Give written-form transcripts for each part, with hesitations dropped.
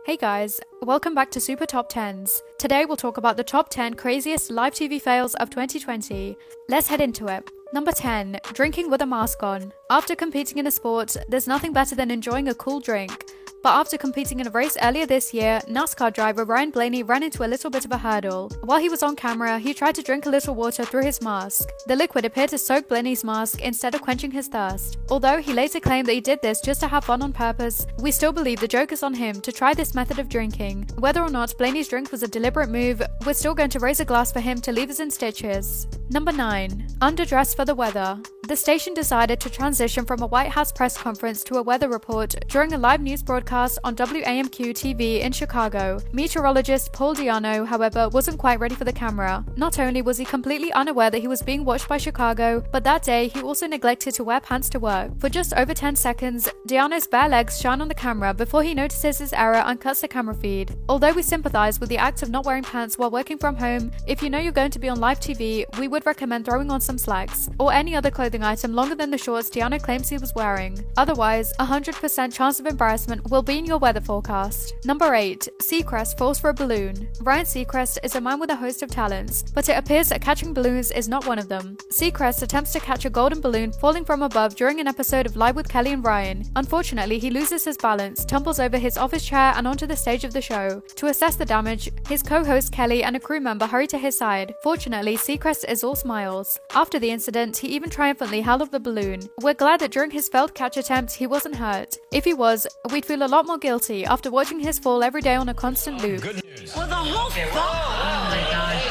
Hey guys, welcome back to Super Top 10s. Today we'll talk about the top 10 craziest live TV fails of 2020. Let's head into it. Number 10. Drinking with a mask on. After competing in a sport, there's nothing better than enjoying a cool drink. But after competing in a race earlier this year, NASCAR driver Ryan Blaney ran into a little bit of a hurdle. While he was on camera, he tried to drink a little water through his mask. The liquid appeared to soak Blaney's mask instead of quenching his thirst. Although he later claimed that he did this just to have fun on purpose, we still believe the joke is on him to try this method of drinking. Whether or not Blaney's drink was a deliberate move, we're still going to raise a glass for him to leave us in stitches. Number 9. Underdressed for the weather. The station decided to transition from a White House press conference to a weather report during a live news broadcast on WAMQ TV in Chicago. Meteorologist Paul Diano, however, wasn't quite ready for the camera. Not only was he completely unaware that he was being watched by Chicago, but that day he also neglected to wear pants to work. For just over 10 seconds, Diano's bare legs shine on the camera before he notices his error and cuts the camera feed. Although we sympathize with the act of not wearing pants while working from home, if you know you're going to be on live TV, we would recommend throwing on some slacks, or any other clothing item longer than the shorts Diano claims he was wearing. Otherwise, 100% chance of embarrassment will be in your weather forecast. Number 8. Seacrest falls for a balloon. Ryan Seacrest is a man with a host of talents, but it appears that catching balloons is not one of them. Seacrest attempts to catch a golden balloon falling from above during an episode of Live with Kelly and Ryan. Unfortunately, he loses his balance, tumbles over his office chair and onto the stage of the show. To assess the damage, his co-host Kelly and a crew member hurry to his side. Fortunately, Seacrest is all smiles. After the incident, he even triumphantly held up the balloon. We're glad that during his failed catch attempt, he wasn't hurt. If he was, we'd feel a lot more guilty after watching his fall every day on a constant loop. Good news. Well, the whole Oh my gosh.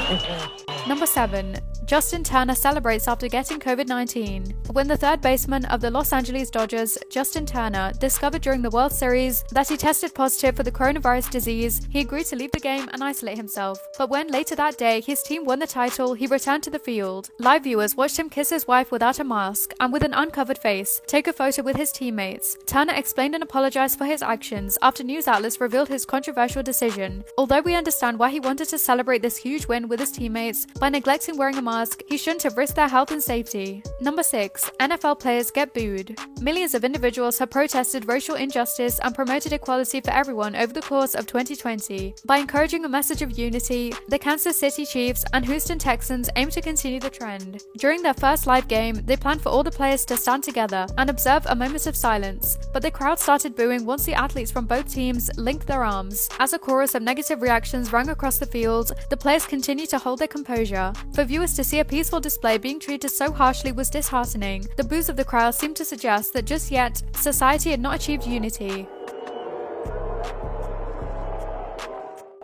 No. Number 7. Justin Turner celebrates after getting COVID-19. When the third baseman of the Los Angeles Dodgers, Justin Turner, discovered during the World Series that he tested positive for the coronavirus disease, he agreed to leave the game and isolate himself. But when later that day his team won the title, he returned to the field. Live viewers watched him kiss his wife without a mask and with an uncovered face, take a photo with his teammates. Turner explained and apologized for his actions after news outlets revealed his controversial decision. Although we understand why he wanted to celebrate this huge win with his teammates, by neglecting wearing a mask, he shouldn't have risked their health and safety. Number 6. NFL players get booed. Millions of individuals have protested racial injustice and promoted equality for everyone over the course of 2020. By encouraging a message of unity, the Kansas City Chiefs and Houston Texans aim to continue the trend. During their first live game, they planned for all the players to stand together and observe a moment of silence, but the crowd started booing once the athletes from both teams linked their arms. As a chorus of negative reactions rang across the field, the players continued to hold their composure. For viewers to see a peaceful display being treated so harshly was disheartening. The boos of the crowd seemed to suggest that just yet, society had not achieved unity.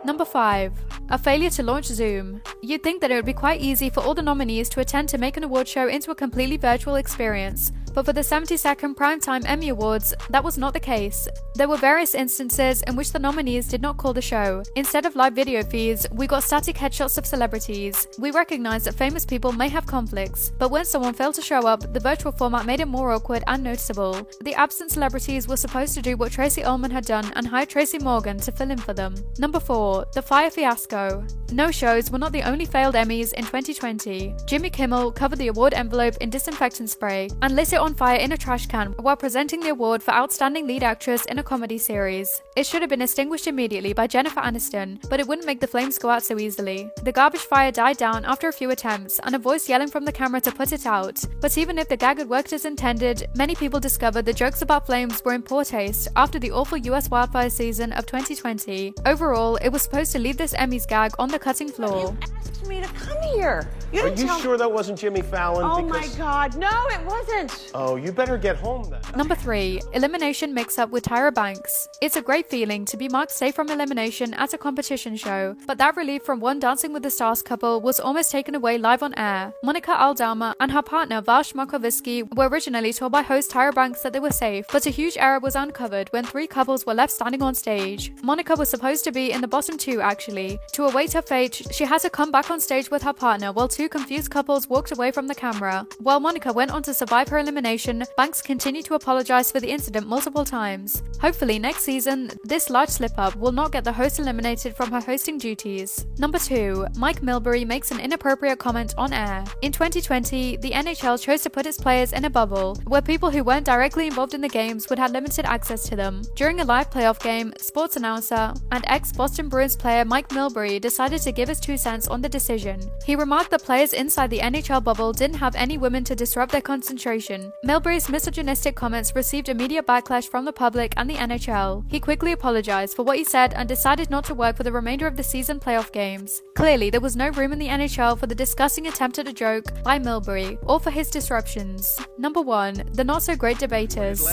Number 5. A failure to launch Zoom. You'd think that it would be quite easy for all the nominees to attend to make an award show into a completely virtual experience. But for the 72nd Primetime Emmy Awards, that was not the case. There were various instances in which the nominees did not call the show. Instead of live video feeds, we got static headshots of celebrities. We recognize that famous people may have conflicts, but when someone failed to show up, the virtual format made it more awkward and noticeable. The absent celebrities were supposed to do what Tracy Ullman had done and hire Tracy Morgan to fill in for them. Number 4. The Fire Fiasco. No shows were not the only failed Emmys in 2020. Jimmy Kimmel covered the award envelope in disinfectant spray and lit it on fire in a trash can while presenting the award for Outstanding Lead Actress in a Comedy Series. It should have been extinguished immediately by Jennifer Aniston, but it wouldn't make the flames go out so easily. The garbage fire died down after a few attempts and a voice yelling from the camera to put it out. But even if the gag had worked as intended, many people discovered the jokes about flames were in poor taste after the awful US wildfire season of 2020. Overall, it was supposed to leave this Emmys gag on the cutting floor. You asked me to come here. Are you sure that wasn't Jimmy Fallon? Oh my God, no, it wasn't. Oh, you better get home then. Number 3. Elimination mix-up with Tyra Banks. It's a great feeling to be marked safe from elimination at a competition show, but that relief from one Dancing with the Stars couple was almost taken away live on air. Monica Aldama and her partner Vash Markovsky were originally told by host Tyra Banks that they were safe, but a huge error was uncovered when 3 couples were left standing on stage. Monica was supposed to be in the bottom 2 actually. to await her fate, she had to come back on stage with her partner while two confused couples walked away from the camera. While Monica went on to survive her elimination, Banks continued to apologize for the incident multiple times. Hopefully next season, this large slip-up will not get the host eliminated from her hosting duties. Number 2. Mike Milbury makes an inappropriate comment on air. In 2020, the NHL chose to put its players in a bubble, where people who weren't directly involved in the games would have limited access to them. During a live playoff game, sports announcer and ex-Boston Bruins player Mike Milbury decided to give his 2 cents on the decision. He remarked that players inside the NHL bubble didn't have any women to disrupt their concentration. Milbury's misogynistic comments received immediate backlash from the public and the NHL. He quickly apologized for what he said and decided not to work for the remainder of the season playoff games. Clearly, there was no room in the NHL for the disgusting attempt at a joke by Milbury or for his disruptions. Number 1. The not-so-great debaters.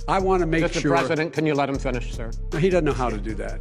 I want to make Mr. sure. President, can you let him finish, sir? He doesn't know how to do that.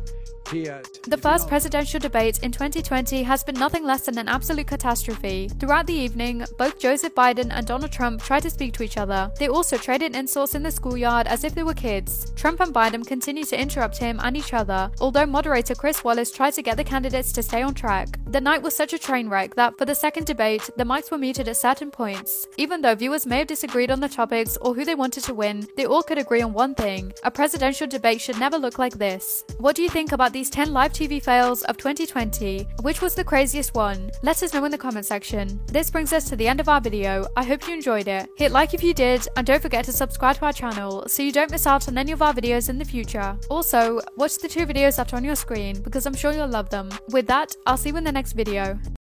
The first presidential debate in 2020 has been nothing less than an absolute catastrophe. Throughout the evening, both Joseph Biden and Donald Trump tried to speak to each other. They also traded insults in the schoolyard as if they were kids. Trump and Biden continued to interrupt him and each other, although moderator Chris Wallace tried to get the candidates to stay on track. The night was such a train wreck that for the second debate, the mics were muted at certain points. Even though viewers may have disagreed on the topics or who they wanted to win, they all could agree on one thing: a presidential debate should never look like this. What do you think about these 10 live TV fails of 2020? Which was the craziest one? Let us know in the comment section. This brings us to the end of our video. I hope you enjoyed it. Hit like if you did, and don't forget to subscribe to our channel so you don't miss out on any of our videos in the future. Also, watch the 2 videos that are on your screen because I'm sure you'll love them. With that, I'll see you in the next video.